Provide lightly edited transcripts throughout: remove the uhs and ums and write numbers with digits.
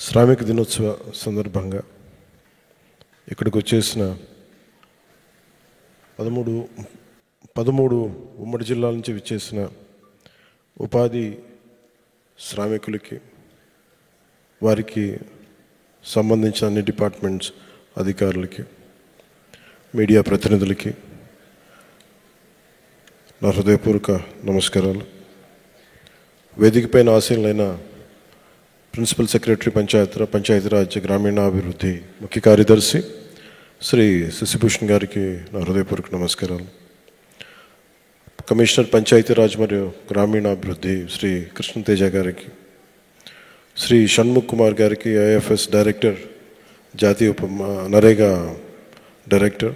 శ్రామిక దినోత్సవ సందర్భంగా ఇక్కడికి వచ్చేసిన 13 ఉమ్మడి జిల్లాల నుంచి విచ్చేసిన ఉపాధి శ్రామికులకి, వారికి సంబంధించిన అన్ని డిపార్ట్మెంట్స్ అధికారులకి, మీడియా ప్రతినిధులకి నా హృదయపూర్వక నమస్కారాలు. వేదికపైన ఆసీనులైన ప్రిన్సిపల్ సెక్రటరీ పంచాయతీరాజ్ గ్రామీణాభివృద్ధి ముఖ్య కార్యదర్శి శ్రీ శశిభూషణ్ గారికి నా హృదయపూర్వక నమస్కారాలు. కమిషనర్ పంచాయతీరాజ్ మరియు గ్రామీణాభివృద్ధి శ్రీ కృష్ణతేజ గారికి, శ్రీ షణ్ముఖ్ కుమార్ గారికి ఐఎఫ్ఎస్ డైరెక్టర్, జాతీయ నరేగా డైరెక్టర్,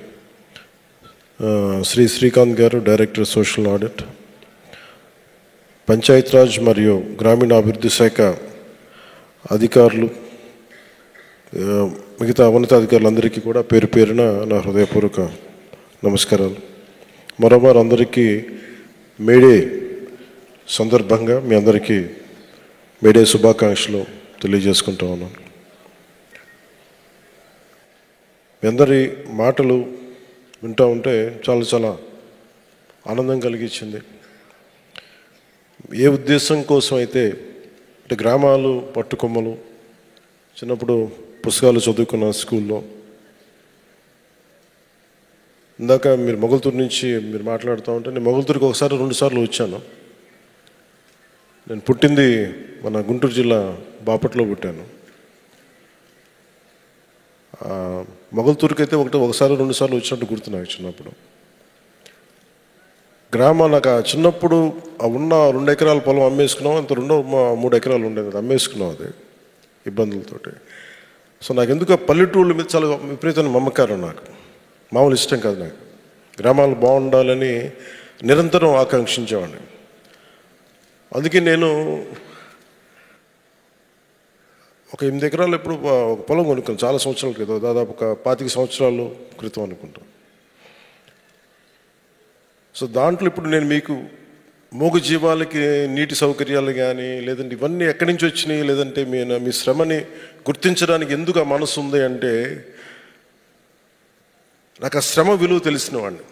శ్రీ శ్రీకాంత్ గారు డైరెక్టర్ సోషల్ ఆడిట్, పంచాయతీరాజ్ మరియు గ్రామీణాభివృద్ధి శాఖ అధికారులు, మిగతా ఉన్నతాధికారులందరికీ కూడా పేరు పేరున నా హృదయపూర్వక నమస్కారాలు. మరోమారు అందరికీ మేడే సందర్భంగా మీ అందరికీ మేడే శుభాకాంక్షలు తెలియజేసుకుంటా ఉన్నాను. మీ అందరి మాటలు వింటూ ఉంటే చాలా ఆనందం కలిగించింది. ఏ ఉద్దేశం కోసం అయితే అంటే గ్రామాలు పట్టుకొమ్మలు, చిన్నప్పుడు పుస్తకాలు చదువుకున్న స్కూల్లో, ఇందాక మీరు మొగల్తూరు నుంచి మీరు మాట్లాడుతూ ఉంటే నేను మొగల్తూరుకి 1-2 సార్లు వచ్చాను. నేను పుట్టింది మన గుంటూరు జిల్లా బాపట్లో పుట్టాను. మొగల్తూరుకి అయితే 1-2 సార్లు వచ్చినట్టు గుర్తు నాకు చిన్నప్పుడు. నాకు చిన్నప్పుడు ఉన్న 2 ఎకరాల పొలం అమ్మేసుకున్నాం, అంత 3 ఎకరాలు ఉండేది, అమ్మేసుకున్నాం అది ఇబ్బందులతోటి. సో నాకు ఎందుకు పల్లెటూళ్ళ మీద చాలా విపరీతమైన మమకారం, నాకు మామూలు ఇష్టం కాదు. నాకు గ్రామాలు బాగుండాలని నిరంతరం ఆకాంక్షించేవాడిని. అందుకే నేను ఒక 8 ఎకరాలు ఎప్పుడు ఒక పొలం కొనుక్కాను చాలా సంవత్సరాల క్రితం, దాదాపు ఒక 25 సంవత్సరాల క్రితం అనుకుంటాను. సో దాంట్లో ఇప్పుడు నేను మీకు మూగ జీవాలకి నీటి సౌకర్యాలు కానీ, లేదంటే ఇవన్నీ ఎక్కడి నుంచి వచ్చినాయి, లేదంటే మీ శ్రమని గుర్తించడానికి ఎందుకు ఆ మనసు ఉంది అంటే, నాకు ఆ శ్రమ విలువ తెలిసిన వాడిని.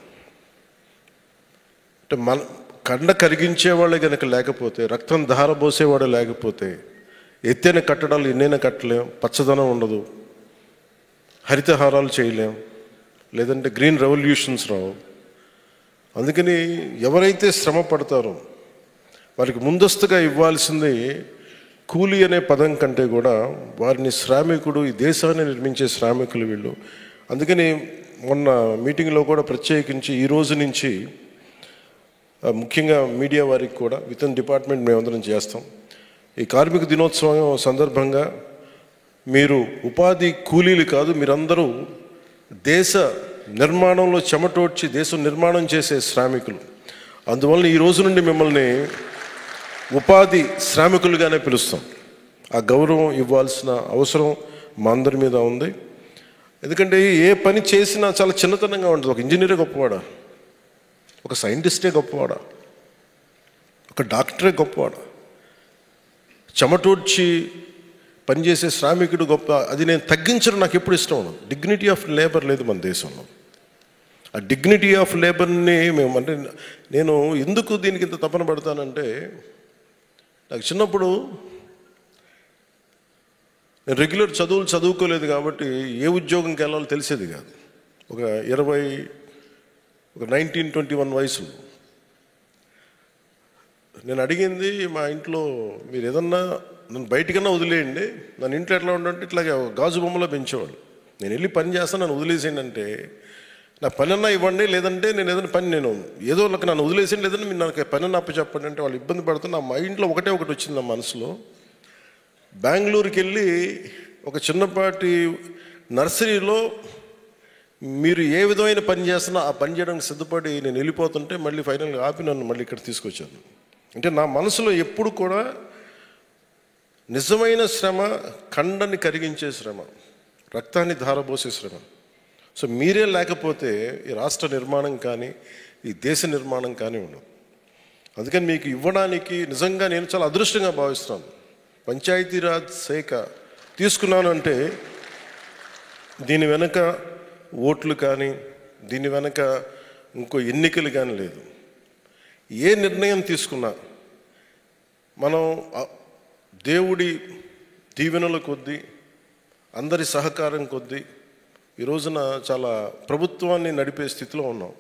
అంటే కండ కరిగించేవాళ్ళే కనుక లేకపోతే, రక్తం ధారబోసేవాడు లేకపోతే, ఎత్తైన కట్టడాలు ఎన్నైనా కట్టలేం, పచ్చదనం ఉండదు, హరితహారాలు చేయలేం, లేదంటే గ్రీన్ రెవల్యూషన్స్ రావు. అందుకని ఎవరైతే శ్రమ పడతారో వారికి ముందస్తుగా ఇవ్వాల్సింది కూలీ అనే పదం కంటే కూడా వారిని శ్రామికుడు, ఈ దేశాన్ని నిర్మించే శ్రామికులు వీళ్ళు. అందుకని మొన్న మీటింగ్లో కూడా ప్రత్యేకించి ఈ రోజు నుంచి ముఖ్యంగా మీడియా వారికి కూడా విత్ ఇన్ డిపార్ట్మెంట్ మేమందరం చేస్తాం. ఈ కార్మిక దినోత్సవం సందర్భంగా మీరు ఉపాధి కూలీలు కాదు, మీరందరూ దేశ నిర్మాణంలో చెమటోడ్చి దేశం నిర్మాణం చేసే శ్రామికులు. అందువల్ల ఈ రోజు నుండి మిమ్మల్ని ఉపాధి శ్రామికులుగానే పిలుస్తాం. ఆ గౌరవం ఇవ్వాల్సిన అవసరం మా అందరి మీద ఉంది. ఎందుకంటే ఏ పని చేసినా చాలా చిన్నతనంగా ఉంటుంది. ఒక ఇంజనీరే గొప్పవాడా, ఒక సైంటిస్టే గొప్పవాడా, ఒక డాక్టరే గొప్పవాడా, చెమటోడ్చి పనిచేసే శ్రామికుడు గొప్ప, అది నేను తగ్గించడం నాకు ఎప్పుడు ఇష్టం ఉండదు. డిగ్నిటీ ఆఫ్ లేబర్ లేదు మన దేశంలో. ఆ డిగ్నిటీ ఆఫ్ లేబర్ని అంటే నేను ఎందుకు దీనికి ఇంత తపన పడతానంటే, నాకు చిన్నప్పుడు నేను రెగ్యులర్ చదువుకోలేదు కాబట్టి ఏ ఉద్యోగంకి వెళ్ళాలో తెలిసేది కాదు. ఒక 19-21 వయసులో నేను అడిగింది మా ఇంట్లో, మీరు ఏదన్నా నన్ను బయటికన్నా వదిలేయండి, నన్ను ఇంట్లో ఎట్లా ఉండంటే ఇట్లాగే గాజు బొమ్మలో పెంచేవాళ్ళు. నేను వెళ్ళి పని చేస్తాను, నన్ను వదిలేసేయండి అంటే, నా పని అన్నా ఇవ్వండి, లేదంటే నేను ఏదైనా పని నేను ఏదో నన్ను వదిలేసేయండి, లేదంటే మీరు నాకు పని అన్న చెప్పండి అంటే వాళ్ళు ఇబ్బంది పడుతున్న నా మైండ్లో ఒకటి వచ్చింది నా మనసులో. బెంగళూరుకి వెళ్ళి ఒక చిన్నపాటి నర్సరీలో మీరు ఏ విధమైన పని చేస్తున్నా ఆ పని చేయడానికి సిద్ధపడి నేను వెళ్ళిపోతుంటే మళ్ళీ ఫైనల్గా ఆపి నన్ను మళ్ళీ ఇక్కడ తీసుకొచ్చాను. అంటే నా మనసులో ఎప్పుడు కూడా నిజమైన శ్రమ, కండని కరిగించే శ్రమ, రక్తాన్ని ధారబోసే శ్రమ. సో మీరే లేకపోతే ఈ రాష్ట్ర నిర్మాణం కానీ ఈ దేశ నిర్మాణం కానీ ఉండదు. అందుకని మీకు ఇవ్వడానికి నిజంగా నేను చాలా అదృష్టంగా భావిస్తున్నాను. పంచాయతీరాజ్ శాఖ తీసుకున్నాను అంటే దీని వెనక ఓట్లు కానీ దీని వెనక ఇంకో ఎన్నికలు కానీ లేదు. ఏ నిర్ణయం తీసుకున్నా మనం దేవుడి దీవెనల కొద్దీ అందరి సహకారం కొద్దీ ఈ రోజున చాలా ప్రభుత్వాన్ని నడిపే స్థితిలో ఉన్నాం.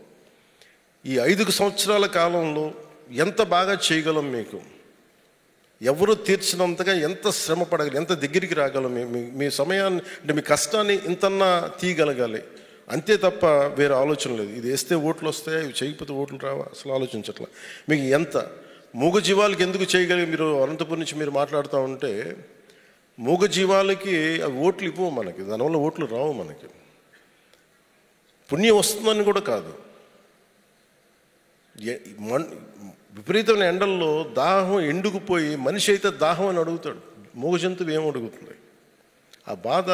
ఈ 5 సంవత్సరాల కాలంలో ఎంత బాగా చేయగలం, మీకు ఎవరు తీర్చినంతగా ఎంత శ్రమ పడగలి, ఎంత దగ్గరికి రాగలం, మీ సమయాన్ని అంటే మీ కష్టాన్ని ఇంతన్నా తీయగలగాలి. అంతే తప్ప వేరే ఆలోచన లేదు. ఇది వేస్తే ఓట్లు వస్తాయా, ఇవి చేయకపోతే ఓట్లు రావా, అసలు ఆలోచించట్లా. మీకు ఎంత మూగజీవాలకి ఎందుకు చేయగలిగి, మీరు అనంతపురం నుంచి మీరు మాట్లాడుతూ ఉంటే మూగజీవాలకి అవి ఓట్లు ఇవ్వవు మనకి, దానివల్ల ఓట్లు రావు మనకి. పుణ్యం వస్తుందని కూడా కాదు, విపరీతమైన ఎండల్లో దాహం ఎండుకుపోయి మనిషి అయితే దాహం అని అడుగుతాడు, మూగ జంతువు ఏం అడుగుతుంది? ఆ బాధ,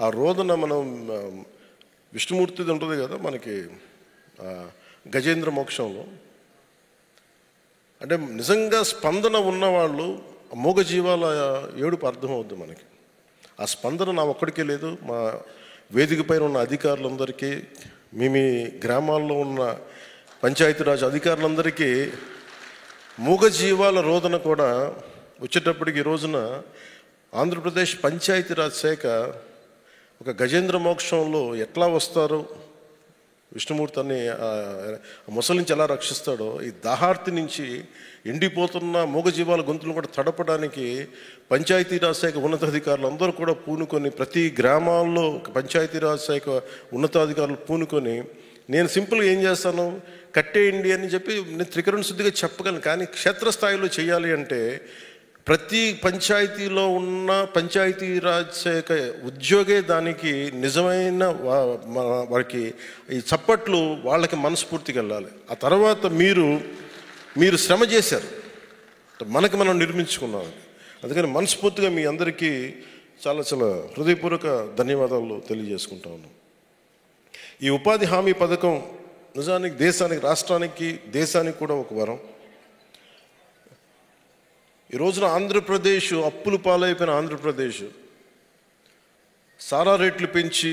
ఆ రోదన మనం విష్ణుమూర్తిది ఉంటుంది కదా మనకి గజేంద్ర మోక్షంలో. అంటే నిజంగా స్పందన ఉన్నవాళ్ళు మూగజీవాల ఏడుపు అర్థమవుద్ది మనకి. ఆ స్పందన నా ఒక్కడికే లేదు, మా వేదిక పైన ఉన్న అధికారులందరికీ, మీ గ్రామాల్లో ఉన్న పంచాయతీరాజ్ అధికారులందరికీ మూగజీవాల రోదన కూడా వచ్చేటప్పటికి ఈ రోజున ఆంధ్రప్రదేశ్ పంచాయతీరాజ్ శాఖ ఒక గజేంద్ర మోక్షంలో ఎట్లా వస్తారో విష్ణుమూర్తిని ముసలి నుంచి ఎలా రక్షిస్తాడో, ఈ దాహార్తి నుంచి ఎండిపోతున్న మూగజీవాల గొంతులను కూడా తడపడానికి పంచాయతీరాజ్ శాఖ ఉన్నతాధికారులు అందరూ కూడా పూనుకొని, ప్రతి గ్రామాల్లో పంచాయతీరాజ్ శాఖ ఉన్నతాధికారులు పూనుకొని, నేను సింపుల్గా ఏం చేస్తాను, కట్టేయండి అని చెప్పి నేను త్రికరణ శుద్ధిగా చెప్పగలను. కానీ క్షేత్రస్థాయిలో చేయాలి అంటే ప్రతి పంచాయతీలో ఉన్న పంచాయతీరాజ్ శాఖ ఉద్యోగే దానికి నిజమైన వారికి ఈ చప్పట్లు వాళ్ళకి మనస్ఫూర్తికి వెళ్ళాలి. ఆ తర్వాత మీరు శ్రమ చేశారు, మనకి మనం నిర్మించుకున్నాం. అందుకని మనస్ఫూర్తిగా మీ అందరికీ చాలా చాలా హృదయపూర్వక ధన్యవాదాలు తెలియజేసుకుంటా ఉన్నాం. ఈ ఉపాధి హామీ పథకం నిజానికి దేశానికి, రాష్ట్రానికి, దేశానికి కూడా ఒక వరం. ఈ రోజున ఆంధ్రప్రదేశ్ అప్పులు పాలైపోయిన ఆంధ్రప్రదేశ్ సారా రేట్లు పెంచి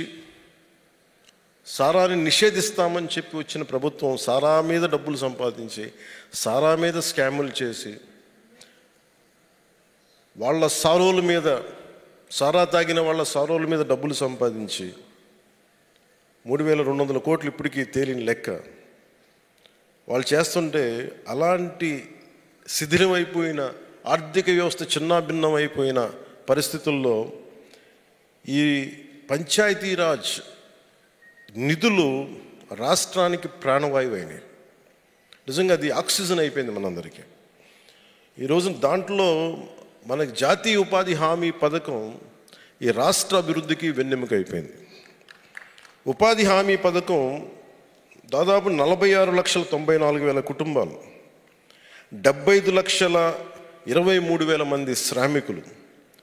సారాని నిషేధిస్తామని చెప్పి వచ్చిన ప్రభుత్వం సారా మీద డబ్బులు సంపాదించి, సారా మీద స్కాములు చేసి, వాళ్ళ సారోల మీద, సారా తాగిన వాళ్ళ సారోల మీద డబ్బులు సంపాదించి 3,200 కోట్లు ఇప్పటికీ తేలిన లెక్క. వాళ్ళు చేస్తుంటే అలాంటి శిథిలమైపోయిన ఆర్థిక వ్యవస్థ చిన్నాభిన్నం అయిపోయిన పరిస్థితుల్లో ఈ పంచాయతీరాజ్ నిధులు రాష్ట్రానికి ప్రాణవాయువు అయినాయి. నిజంగా అది ఆక్సిజన్ అయిపోయింది మనందరికీ. ఈరోజు దాంట్లో మనకి జాతీయ ఉపాధి హామీ పథకం ఈ రాష్ట్ర అభివృద్ధికి వెన్నెముక అయిపోయింది. ఉపాధి హామీ పథకం దాదాపు 46,94,000 కుటుంబాలు, 75,23,000 మంది శ్రామికులు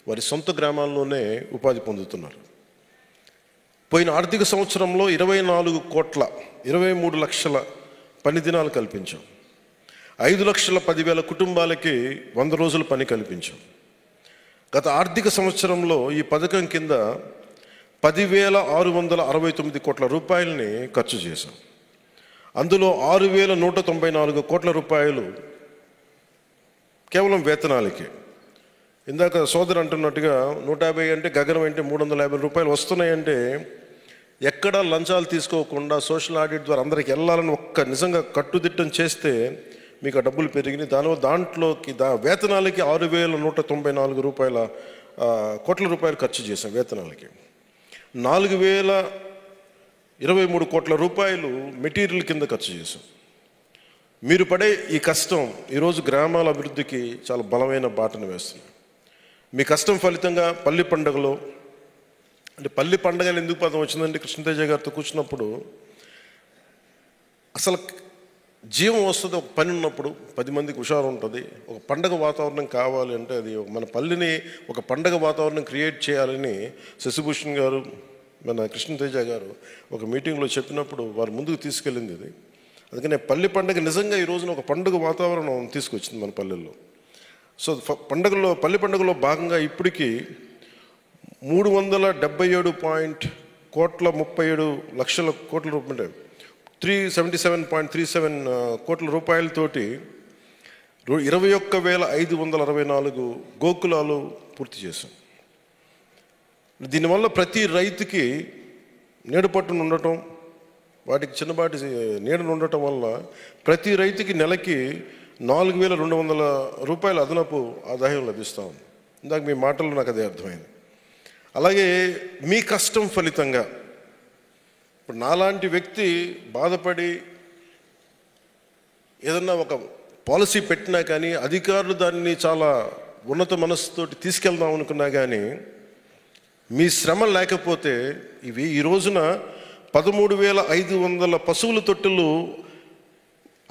వారి సొంత గ్రామాల్లోనే ఉపాధి పొందుతున్నారు. పోయిన ఆర్థిక సంవత్సరంలో 24 లక్షల పని దినాలు కల్పించాం. 5,10,000 కుటుంబాలకి 100 రోజుల పని కల్పించాం. గత ఆర్థిక సంవత్సరంలో ఈ పథకం కింద 10,669 కోట్ల రూపాయలని ఖర్చు చేశాం. అందులో 6,194 కోట్ల రూపాయలు కేవలం వేతనాలకి. ఇందాక సోదరు అంటున్నట్టుగా 150 అంటే గగనం అంటే 350 రూపాయలు వస్తున్నాయంటే ఎక్కడ లంచాలు తీసుకోకుండా సోషల్ ఆడిట్ ద్వారా అందరికి వెళ్ళాలని ఒక్క నిజంగా కట్టుదిట్టం చేస్తే మీకు ఆ డబ్బులు పెరిగినాయి. దాంట్లోకి వేతనాలకి 6,194 కోట్ల రూపాయలు ఖర్చు చేశాం. వేతనాలకి 4,023 కోట్ల రూపాయలు మెటీరియల్ కింద ఖర్చు చేశాం. మీరు పడే ఈ కష్టం ఈరోజు గ్రామాల అభివృద్ధికి చాలా బలమైన బాటను వేస్తుంది. మీ కష్టం ఫలితంగా పల్లి పండుగలో, అంటే పల్లి పండుగని ఎందుకు పదం వచ్చిందంటే కృష్ణతేజ గారితో కూర్చున్నప్పుడు అసలు జీవం వస్తుంది. ఒక పని ఉన్నప్పుడు 10 మందికి హుషారు ఉంటుంది. ఒక పండగ వాతావరణం కావాలి అంటే అది మన పల్లిని ఒక పండగ వాతావరణం క్రియేట్ చేయాలని శశిభూషణ్ గారు, మన కృష్ణతేజ గారు ఒక మీటింగ్లో చెప్పినప్పుడు వారు ముందుకు తీసుకెళ్ళింది ఇది. అందుకనే పల్లి పండుగ నిజంగా ఈ రోజున ఒక పండుగ వాతావరణం తీసుకొచ్చింది మన పల్లెల్లో. సో పల్లి పండుగలో భాగంగా ఇప్పటికీ 377 కోట్ల రూపాయలు 377.37 కోట్ల రూపాయలతోటి 21,564 గోకులాలు పూర్తి చేశాం. దీనివల్ల ప్రతి రైతుకి నీడపట్టును ఉండటం, వాటికి చిన్నపాటి నీడను ఉండటం వల్ల ప్రతి రైతుకి నెలకి 4,200 రూపాయల అదనపు ఆదాయం లభిస్తాం. ఇందాక మీ మాటల్లో నాకు అదే అర్థమైంది. అలాగే మీ కష్టం ఫలితంగా ఇప్పుడు నాలాంటి వ్యక్తి బాధపడి ఏదన్నా ఒక పాలసీ పెట్టినా కానీ అధికారులు దాన్ని చాలా ఉన్నత మనస్సుతోటి తీసుకెళ్దాం అనుకున్నా కానీ మీ శ్రమ లేకపోతే ఈ రోజున 13,500 పశువుల తొట్టెలు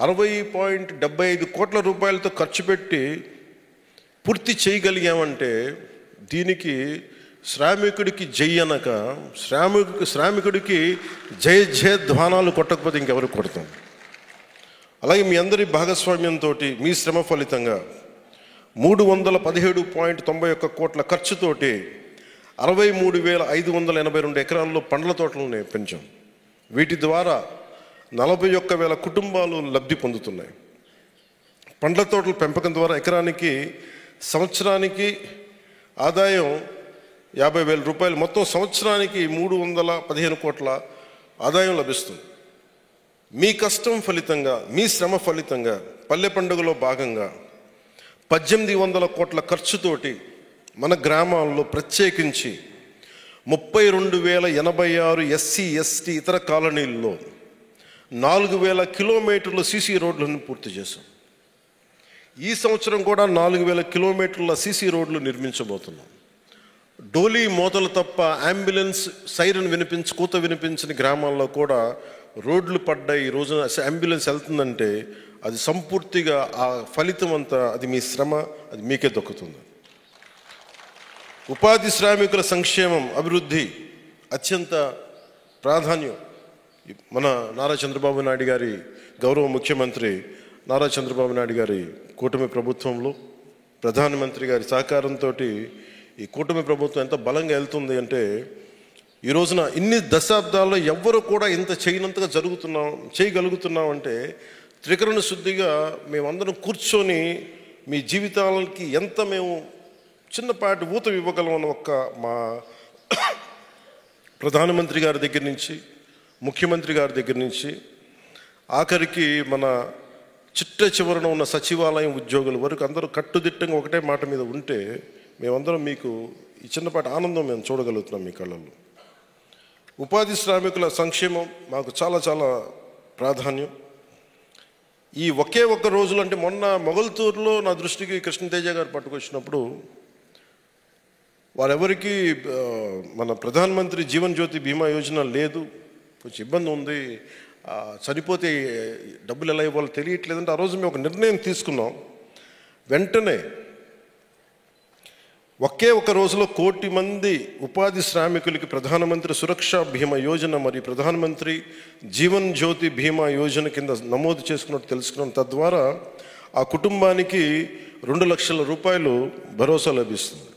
60.75 కోట్ల రూపాయలతో ఖర్చు పెట్టి పూర్తి చేయగలిగామంటే దీనికి శ్రామికుడికి జై అనక శ్రామికుడికి జయ జయధ్వానాలు కొట్టకపోతే ఇంకెవరికి కొడతాం. అలాగే మీ అందరి భాగస్వామ్యంతో మీ శ్రమ ఫలితంగా 317.91 కోట్ల ఖర్చుతోటి 63,582 ఎకరాల్లో పండ్ల తోటలను పెంచాం. వీటి ద్వారా 41,000 కుటుంబాలు లబ్ధి పొందుతున్నాయి. పండ్ల తోటల పెంపకం ద్వారా ఎకరానికి సంవత్సరానికి ఆదాయం 50,000 రూపాయలు, మొత్తం సంవత్సరానికి 315 కోట్ల ఆదాయం లభిస్తుంది. మీ కష్టం ఫలితంగా మీ శ్రమ ఫలితంగా పల్లె పండుగలో భాగంగా 1,800 కోట్ల ఖర్చుతోటి మన గ్రామాల్లో ప్రత్యేకించి 32,086 ఎస్సీ ఎస్టీ ఇతర కాలనీల్లో 4,000 కిలోమీటర్ల సీసీ రోడ్లను పూర్తి చేశాం. ఈ సంవత్సరం కూడా 4,000 కిలోమీటర్ల సీసీ రోడ్లు నిర్మించబోతున్నాం. డోలీ మోతలు తప్ప అంబులెన్స్ సైరన్ కూత వినిపించని గ్రామాల్లో కూడా రోడ్లు పడ్డాయి. ఈ రోజున అంబులెన్స్ వెళ్తుందంటే అది సంపూర్తిగా ఆ ఫలితం అంతా అది మీ శ్రమ, అది మీకే దక్కుతుంది. ఉపాధి శ్రామికుల సంక్షేమం అభివృద్ధి అత్యంత ప్రాధాన్యం. మన నారా చంద్రబాబు నాయుడు గారి గౌరవ ముఖ్యమంత్రి నారా చంద్రబాబు నాయుడు గారి కూటమి ప్రభుత్వంలో ప్రధానమంత్రి గారి సహకారంతో ఈ కూటమి ప్రభుత్వం ఎంత బలంగా వెళ్తుంది అంటే ఈ రోజున ఇన్ని దశాబ్దాల్లో ఎవ్వరు కూడా ఇంత చేయనంతగా చేయగలుగుతున్నాం అంటే త్రికరణ శుద్ధిగా మేమందరం కూర్చొని మీ జీవితాలకి ఎంత మేము చిన్నపాటి ఊత ఇవ్వగలం అన్న మా ప్రధానమంత్రి గారి దగ్గర నుంచి ముఖ్యమంత్రి గారి దగ్గర నుంచి ఆఖరికి మన చిట్ట చివరన ఉన్న సచివాలయం ఉద్యోగుల వరకు అందరూ కట్టుదిట్టంగా ఒకటే మాట మీద ఉంటే మేమందరం మీకు ఈ చిన్నపాటి ఆనందం మేము చూడగలుగుతున్నాం మీ కళ్ళల్లో. ఉపాధి శ్రామికుల సంక్షేమం మాకు చాలా చాలా ప్రాధాన్యం. ఈ ఒకే ఒక్క రోజులు అంటే మొన్న మొగల్తూరులో నా దృష్టికి కృష్ణతేజ గారు పట్టుకొచ్చినప్పుడు వారెవరికి మన ప్రధానమంత్రి జీవన్ జ్యోతి బీమా యోజన లేదు, కొంచెం ఇబ్బంది ఉంది, చనిపోతే డబ్బులు ఎలా ఇవ్వాలో తెలియట్లేదంటే ఆ రోజు మేము ఒక నిర్ణయం తీసుకున్నాం. వెంటనే ఒకే ఒక రోజులో 1 కోటి మంది ఉపాధి శ్రామికులకి ప్రధానమంత్రి సురక్షా బీమా యోజన మరియు ప్రధానమంత్రి జీవన్ జ్యోతి బీమా యోజన కింద నమోదు చేసుకున్నట్టు తెలుసుకున్నాం. తద్వారా ఆ కుటుంబానికి 2 లక్షల రూపాయలు భరోసా లభిస్తుంది.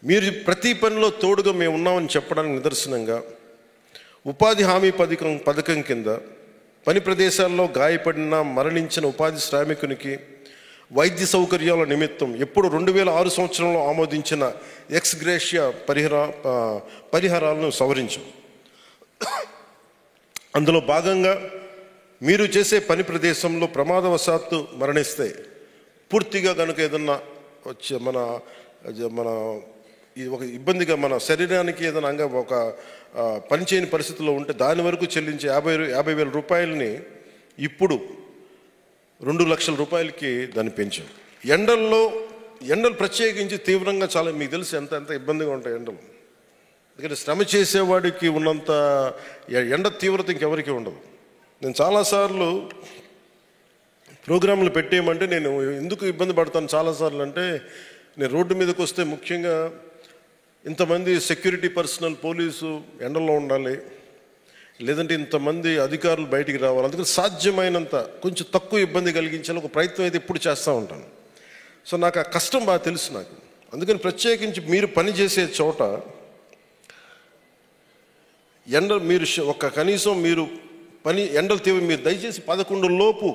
మీరు ప్రతి పనిలో తోడుగా మేము ఉన్నామని చెప్పడానికి నిదర్శనంగా ఉపాధి హామీ పథకం కింద పని ప్రదేశాల్లో గాయపడిన మరణించిన ఉపాధి శ్రామికునికి వైద్య సౌకర్యాల నిమిత్తం ఎప్పుడు 2006 సంవత్సరంలో ఆమోదించిన ఎక్స్ గ్రేషియా పరిహారాలను సవరించాం. అందులో భాగంగా మీరు చేసే పని ప్రదేశంలో ప్రమాదవశాత్తు మరణిస్తే పూర్తిగా కనుక ఏదన్నా వచ్చే మన ఒక ఇబ్బందిగా మన శరీరానికి ఏదైనా ఒక పనిచేయని పరిస్థితుల్లో ఉంటే దాని వరకు చెల్లించే 50,000 రూపాయలని ఇప్పుడు 2 లక్షల రూపాయలకి దాన్ని పెంచాం. ఎండలు ప్రత్యేకించి తీవ్రంగా చాలా మీకు తెలిసి ఎంత ఇబ్బందిగా ఉంటాయి ఎండలు. ఎందుకంటే శ్రమ చేసేవాడికి ఉన్నంత ఎండ తీవ్రత ఇంకెవరికి ఉండదు. నేను చాలాసార్లు ప్రోగ్రాంలు పెట్టేయమంటే నేను ఎందుకు ఇబ్బంది పడతాను చాలాసార్లు అంటే నేను రోడ్డు మీదకి వస్తే ముఖ్యంగా ఇంతమంది సెక్యూరిటీ పర్సనల్ పోలీసు ఎండల్లో ఉండాలి, లేదంటే ఇంతమంది అధికారులు బయటికి రావాలి, అందుకని సాధ్యమైనంత కొంచెం తక్కువ ఇబ్బంది కలిగించాలి ఒక ప్రయత్నం అయితే ఎప్పుడు చేస్తూ ఉంటాను. సో నాకు ఆ కష్టం బాగా తెలుసు. నాకు అందుకని ప్రత్యేకించి మీరు పనిచేసే చోట మీరు కనీసం మీరు ఎండలు మీరు దయచేసి 11 లోపు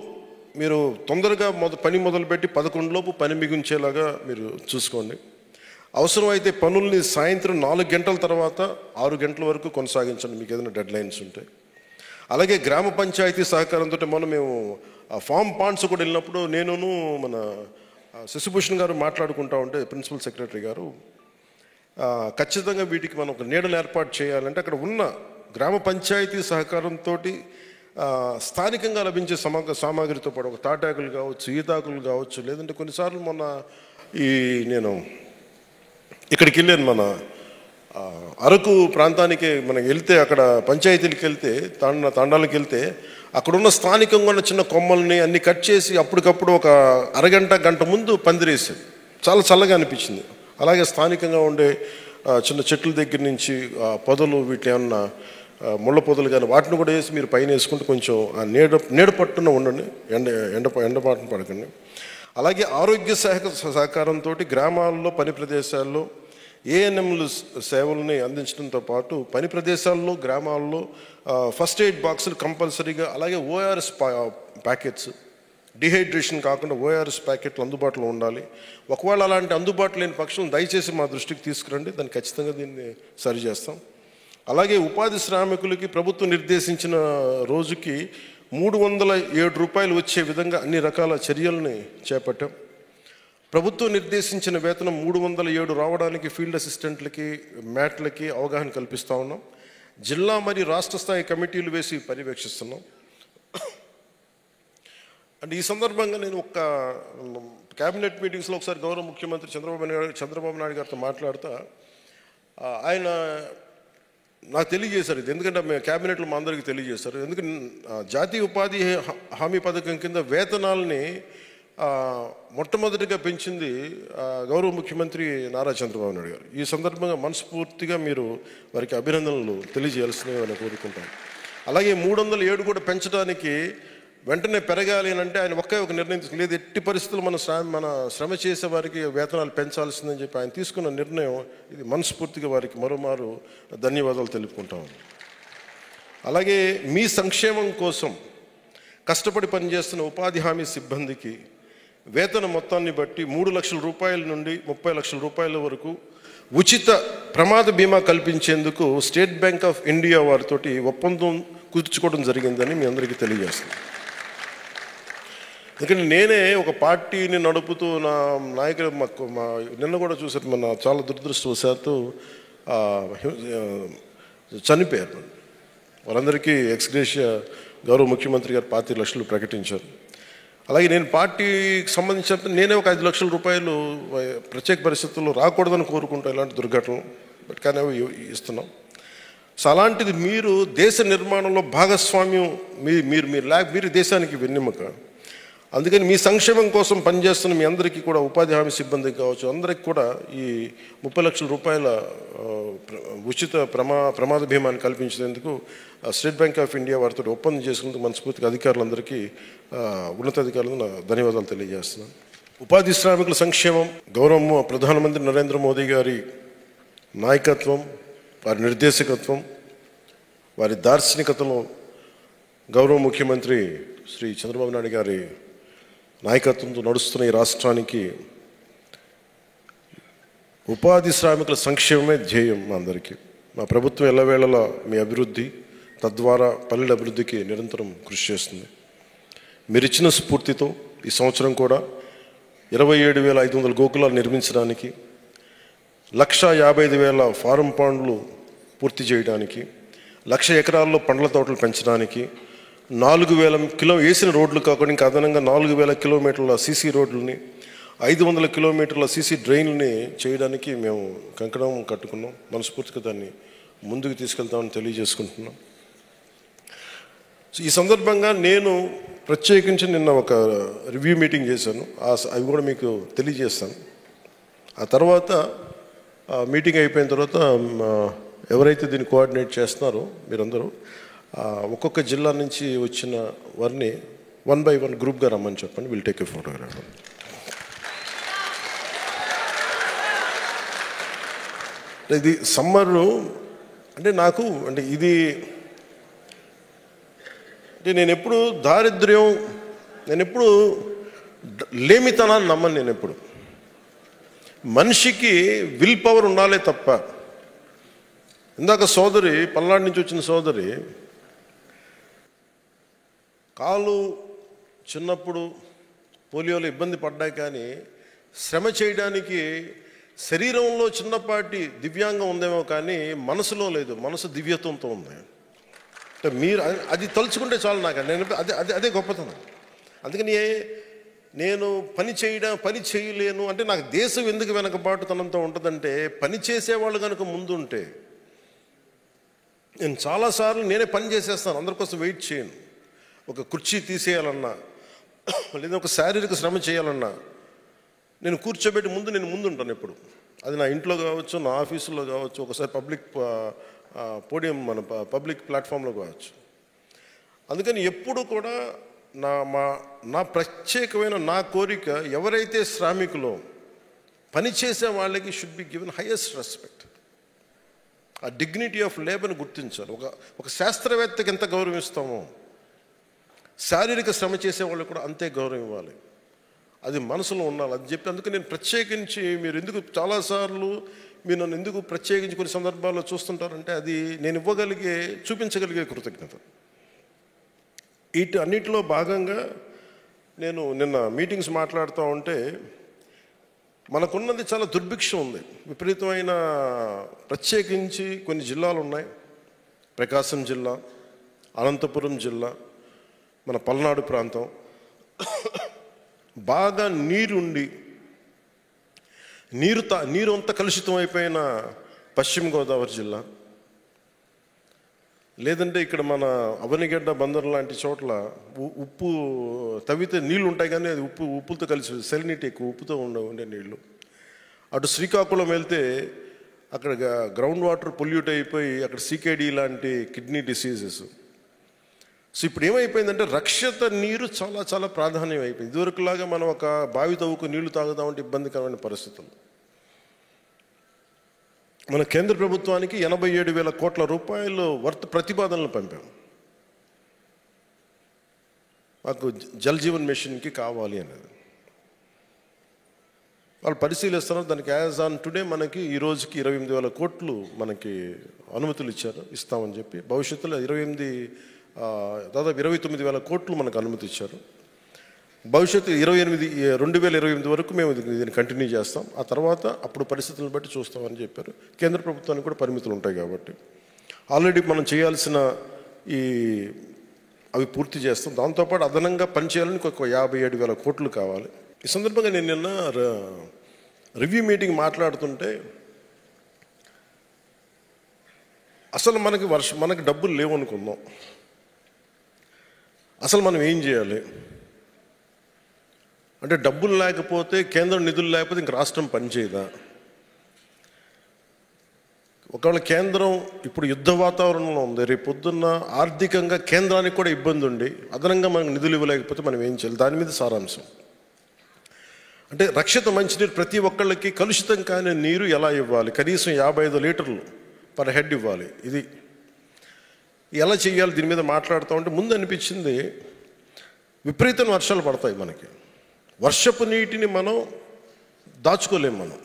మీరు తొందరగా పని మొదలుపెట్టి 11 లోపు పని మిగించేలాగా మీరు చూసుకోండి. అవసరమైతే పనుల్ని సాయంత్రం 4 గంటల తర్వాత 6 గంటల వరకు కొనసాగించండి, మీకు ఏదైనా డెడ్ లైన్స్ ఉంటాయి. అలాగే గ్రామ పంచాయతీ సహకారంతో మేము ఫామ్ పాండ్స్ కూడా వెళ్ళినప్పుడు నేను మన శశిభూషణ్ గారు మాట్లాడుకుంటా ఉంటే ప్రిన్సిపల్ సెక్రటరీ గారు ఖచ్చితంగా వీటికి మనం ఒక నీడలు ఏర్పాటు చేయాలంటే అక్కడ ఉన్న గ్రామ పంచాయతీ సహకారంతో స్థానికంగా లభించే సామాగ్రితో పాటు ఒక తాటాకులు కావచ్చు, ఈతాకులు కావచ్చు, లేదంటే కొన్నిసార్లు మొన్న నేను ఇక్కడికి వెళ్ళాను, మన అరకు ప్రాంతానికి మనం వెళ్తే అక్కడ పంచాయతీలకు వెళ్తే తాండాలకు వెళ్తే అక్కడున్న స్థానికంగా ఉన్న చిన్న కొమ్మల్ని అన్ని కట్ చేసి అప్పటికప్పుడు ఒక గంట ముందు పందిరేసారు. చాలా చల్లగా అనిపించింది. అలాగే స్థానికంగా ఉండే చిన్న చెట్ల దగ్గర నుంచి పొదలు, వీటి ఏమన్నా ముళ్ళ పొదలు కానీ వాటిని కూడా వేసి మీరు పైన వేసుకుంటే కొంచెం నీడ పట్టున ఉండండి, ఎండపాటున పడకండి. అలాగే ఆరోగ్య సహకారంతో గ్రామాల్లో పని ప్రదేశాల్లో ఏఎన్ఎంలు సేవల్ని అందించడంతో పాటు పని ప్రదేశాల్లో గ్రామాల్లో ఫస్ట్ ఎయిడ్ బాక్సులు కంపల్సరీగా, అలాగే ఓఆర్ఎస్ ప్యాకెట్స్, డిహైడ్రేషన్ కాకుండా ఓఆర్ఎస్ ప్యాకెట్లు అందుబాటులో ఉండాలి. ఒకవేళ అలాంటి అందుబాటులో లేని పక్షులను దయచేసి మా దృష్టికి తీసుకురండి, దాన్ని ఖచ్చితంగా దీన్ని సరిచేస్తాం. అలాగే ఉపాధి శ్రామికులకి ప్రభుత్వం నిర్దేశించిన రోజుకి 307 రూపాయలు వచ్చే విధంగా అన్ని రకాల చర్యల్ని చేపట్టాం. ప్రభుత్వం నిర్దేశించిన వేతనం 307 రావడానికి ఫీల్డ్ అసిస్టెంట్లకి, మ్యాట్లకి అవగాహన కల్పిస్తూ ఉన్నాం. జిల్లా మరియు రాష్ట్ర స్థాయి కమిటీలు వేసి పర్యవేక్షిస్తున్నాం. అంటే ఈ సందర్భంగా నేను ఒక క్యాబినెట్ మీటింగ్స్లో ఒకసారి గౌరవ ముఖ్యమంత్రి చంద్రబాబు నాయుడు గారితో మాట్లాడుతూ ఆయన నాకు తెలియజేశారు ఇది, ఎందుకంటే మేము క్యాబినెట్లో మా అందరికీ తెలియజేశారు. ఎందుకంటే జాతీయ ఉపాధి హామీ పథకం కింద వేతనాలని మొట్టమొదటిగా పెంచింది గౌరవ ముఖ్యమంత్రి నారా చంద్రబాబు నాయుడు గారు. ఈ సందర్భంగా మనస్ఫూర్తిగా మీరు వారికి అభినందనలు తెలియజేయాల్సినవి అని కోరుకుంటాను. అలాగే 307 కూడా పెంచడానికి వెంటనే పెరగాలి అని అంటే ఆయన ఒక నిర్ణయం లేదు, ఎట్టి పరిస్థితులు మన శ్రమ చేసే వారికి వేతనాలు పెంచాల్సిందని చెప్పి ఆయన తీసుకున్న నిర్ణయం, ఇది మనస్ఫూర్తిగా వారికి మరోమారు ధన్యవాదాలు తెలుపుకుంటాం. అలాగే మీ సంక్షేమం కోసం కష్టపడి పనిచేస్తున్న ఉపాధి హామీ సిబ్బందికి వేతన మొత్తాన్ని బట్టి 3 లక్షల రూపాయల నుండి 30 లక్షల రూపాయల వరకు ఉచిత ప్రమాద బీమా కల్పించేందుకు స్టేట్ బ్యాంక్ ఆఫ్ ఇండియా వారితోటి ఒప్పందం కుదుర్చుకోవడం జరిగిందని మీ అందరికీ తెలియజేస్తున్నాను. ఎందుకంటే నేనే ఒక పార్టీని నడుపుతూ నా నాయకులు నిన్న కూడా చూసారు, మన చాలా దురదృష్టవశాత్తు చనిపోయారు. వాళ్ళందరికీ ఎక్స్గ్రేషియా గౌరవ ముఖ్యమంత్రి గారు 25 లక్షలు ప్రకటించారు. అలాగే నేను పార్టీకి సంబంధించిన నేనే ఒక 5 లక్షల రూపాయలు ప్రత్యేక పరిస్థితుల్లో రాకూడదని కోరుకుంటాం ఇలాంటి దుర్ఘటనలు, బట్ కానీ అవి ఇస్తున్నాం. సో అలాంటిది మీరు దేశ నిర్మాణంలో భాగస్వామ్యం, మీరు దేశానికి వెన్నెముక. అందుకని మీ సంక్షేమం కోసం పనిచేస్తున్న మీ అందరికీ కూడా ఉపాధి హామీ సిబ్బందికి కావచ్చు, అందరికీ కూడా ఈ 30 లక్షల రూపాయల ఉచిత ప్రమాద బీమాని కల్పించేందుకు స్టేట్ బ్యాంక్ ఆఫ్ ఇండియా వారితో ఒప్పందం చేసుకునేందుకు మనస్ఫూర్తిగా అధికారులందరికీ, ఉన్నతాధికారులకు ధన్యవాదాలు తెలియజేస్తున్నాను. ఉపాధి శ్రామికుల సంక్షేమం గౌరవ ప్రధానమంత్రి నరేంద్ర మోదీ గారి నాయకత్వం, వారి నిర్దేశకత్వం, వారి దార్శనికతలో గౌరవ ముఖ్యమంత్రి శ్రీ చంద్రబాబు నాయుడు గారి నాయకత్వంతో నడుస్తున్న ఈ రాష్ట్రానికి ఉపాధి శ్రామికుల సంక్షేమమే ధ్యేయం. మా అందరికీ మా ప్రభుత్వం ఎల్లవేళలా మీ అభివృద్ధి, తద్వారా పల్లెల అభివృద్ధికి నిరంతరం కృషి చేస్తుంది. మీరు ఇచ్చిన స్ఫూర్తితో ఈ సంవత్సరం కూడా 27,500 గోకులాలు నిర్మించడానికి, 1,55,000 ఫారం పాండ్లు పూర్తి చేయడానికి, 1,00,000 ఎకరాల్లో పండ్ల తోటలు పెంచడానికి, 4,000 వేసిన రోడ్లు కాకుండా ఇంకా అదనంగా 4,000 కిలోమీటర్ల సీసీ రోడ్లని, 500 కిలోమీటర్ల సీసీ డ్రైన్లని చేయడానికి మేము కంకణం కట్టుకున్నాం. మనస్ఫూర్తిగా దాన్ని ముందుకు తీసుకెళ్తామని తెలియజేసుకుంటున్నాం. ఈ సందర్భంగా నేను ప్రత్యేకించి నిన్న ఒక రివ్యూ మీటింగ్ చేశాను, అవి కూడా మీకు తెలియజేస్తాను. ఆ తర్వాత మీటింగ్ అయిపోయిన తర్వాత ఎవరైతే దీన్ని కోఆర్డినేట్ చేస్తున్నారో మీరందరూ ఒక్కొక్క జిల్లా నుంచి వచ్చిన వారిని 1 by 1 గ్రూప్గా రమ్మని చెప్పండి. Will take a photograph. ఇది సమ్మరు అంటే నాకు అంటే ఇది అంటే నేను ఎప్పుడు దారిద్ర్యం, నేను ఎప్పుడు లేమితనాన్ని నమ్మను. నేను ఎప్పుడు మనిషికి విల్ పవర్ ఉండాలే తప్ప. ఇందాక సోదరి పల్నాడు నుంచి వచ్చిన సోదరి కాలు చిన్నప్పుడు పోలియోలో ఇబ్బంది పడ్డా కానీ శ్రమ చేయడానికి శరీరంలో చిన్నపాటి దివ్యాంగం ఉందేమో కానీ మనసులో లేదు. మనసు దివ్యత్వంతో ఉంది. అంటే మీరు అది తలుచుకుంటే చాలు నాకు. నేను అదే గొప్పతనం. అందుకని నేను పని చేయలేను అంటే నాకు దేశం ఎందుకు వెనకబాటుతనంతో ఉంటుందంటే పని చేసేవాళ్ళు కనుక ముందుంటే నేను చాలాసార్లు నేనే పని చేసేస్తాను. అందరి కోసం వెయిట్ చేయను. ఒక కుర్చీ తీసేయాలన్నా లేదా ఒక శారీరక శ్రమ చేయాలన్నా నేను కూర్చోబెట్టి నేను ముందుంటాను ఎప్పుడు. అది నా ఇంట్లో కావచ్చు, నా ఆఫీసులో కావచ్చు, ఒకసారి పబ్లిక్ పోడియం మన పబ్లిక్ ప్లాట్ఫామ్లో కావచ్చు. అందుకని ఎప్పుడు కూడా నా ప్రత్యేకమైన నా కోరిక ఎవరైతే శ్రామికులో పనిచేసే వాళ్ళకి should be given highest respect. ఆ డిగ్నిటీ ఆఫ్ లేబర్ని గుర్తించాలి. ఒక శాస్త్రవేత్తకి ఎంత గౌరవం ఇస్తామో శారీరక శ్రమ చేసే వాళ్ళకి కూడా అంతే గౌరవం ఇవ్వాలి. అది మనసులో ఉండాలి. అది చెప్పి అందుకే నేను ప్రత్యేకించి మీరు ఎందుకు చాలాసార్లు మీరు నన్ను ఎందుకు ప్రత్యేకించి కొన్ని సందర్భాల్లో చూస్తుంటారంటే అది నేను చూపించగలిగే కృతజ్ఞత. అన్నిటిలో భాగంగా నేను నిన్న మీటింగ్స్ మాట్లాడుతూ ఉంటే మనకున్నది చాలా దుర్భిక్షం ఉంది. విపరీతమైన ప్రత్యేకించి కొన్ని జిల్లాలు ఉన్నాయి. ప్రకాశం జిల్లా, అనంతపురం జిల్లా, మన పల్నాడు ప్రాంతం బాగా నీరుండి నీరు అంతా కలుషితం అయిపోయిన పశ్చిమ గోదావరి జిల్లా, లేదంటే ఇక్కడ మన అవనిగడ్డ బందర్ లాంటి చోట్ల ఉప్పు తవ్వితే నీళ్ళు ఉంటాయి కానీ అది ఉప్పులతో కలిసి సెలినిటీ ఎక్కువ, ఉప్పుతో ఉండే నీళ్ళు. అటు శ్రీకాకుళం వెళ్తే అక్కడ గ్రౌండ్ వాటర్ పొల్యూట్ అయిపోయి అక్కడ CKD లాంటి కిడ్నీ డిసీజెస్. సో ఇప్పుడు ఏమైపోయిందంటే రక్షిత నీరు చాలా చాలా ప్రాధాన్యం అయిపోయింది. ఇదివరకులాగా మనం ఒక బావి తవ్వుకు నీళ్లు తాగుదామంటే ఇబ్బందికరమైన పరిస్థితులు. మన కేంద్ర ప్రభుత్వానికి 87,000 కోట్ల రూపాయలు ప్రతిపాదనలు పంపాం. మాకు జల్ జీవన్ మిషన్కి కావాలి అనేది. వాళ్ళు పరిశీలిస్తున్నారు. దానికి యాజ్ ఆన్ టుడే మనకి ఈ రోజుకి 28,000 కోట్లు మనకి అనుమతులు ఇస్తామని చెప్పి భవిష్యత్తులో దాదాపు 29,000 కోట్లు మనకు అనుమతి ఇచ్చారు. భవిష్యత్తు 2028 వరకు మేము దీన్ని కంటిన్యూ చేస్తాం. ఆ తర్వాత అప్పుడు పరిస్థితులను బట్టి చూస్తామని చెప్పారు. కేంద్ర ప్రభుత్వానికి కూడా పరిమితులు ఉంటాయి కాబట్టి ఆల్రెడీ మనం చేయాల్సిన అవి పూర్తి చేస్తాం. దాంతోపాటు అదనంగా పనిచేయాలని ఒక 57,000 కోట్లు కావాలి. ఈ సందర్భంగా నేను నిన్న రివ్యూ మీటింగ్ మాట్లాడుతుంటే అసలు మనకి డబ్బులు లేవు అనుకుందాం. అసలు మనం ఏం చేయాలి అంటే డబ్బులు లేకపోతే, కేంద్రం నిధులు లేకపోతే ఇంక రాష్ట్రం పనిచేయదా? ఒకవేళ కేంద్రం ఇప్పుడు యుద్ధ వాతావరణంలో ఉంది, రేపు పొద్దున్న ఆర్థికంగా కేంద్రానికి కూడా ఇబ్బంది ఉండి అదనంగా మనకు నిధులు ఇవ్వలేకపోతే మనం ఏం చేయాలి? దాని మీద సారాంశం అంటే రక్షిత మంచినీరు ప్రతి ఒక్కళ్ళకి కలుషితం కాని నీరు ఎలా ఇవ్వాలి? కనీసం 55 లీటర్లు పర్ హెడ్ ఇవ్వాలి. ఇది ఎలా చేయాలి? దీని మీద మాట్లాడుతూ ఉంటే ముందు అనిపించింది విపరీతమైన వర్షాలు పడతాయి. మనకి వర్షపు నీటిని మనం దాచుకోలేము. మనం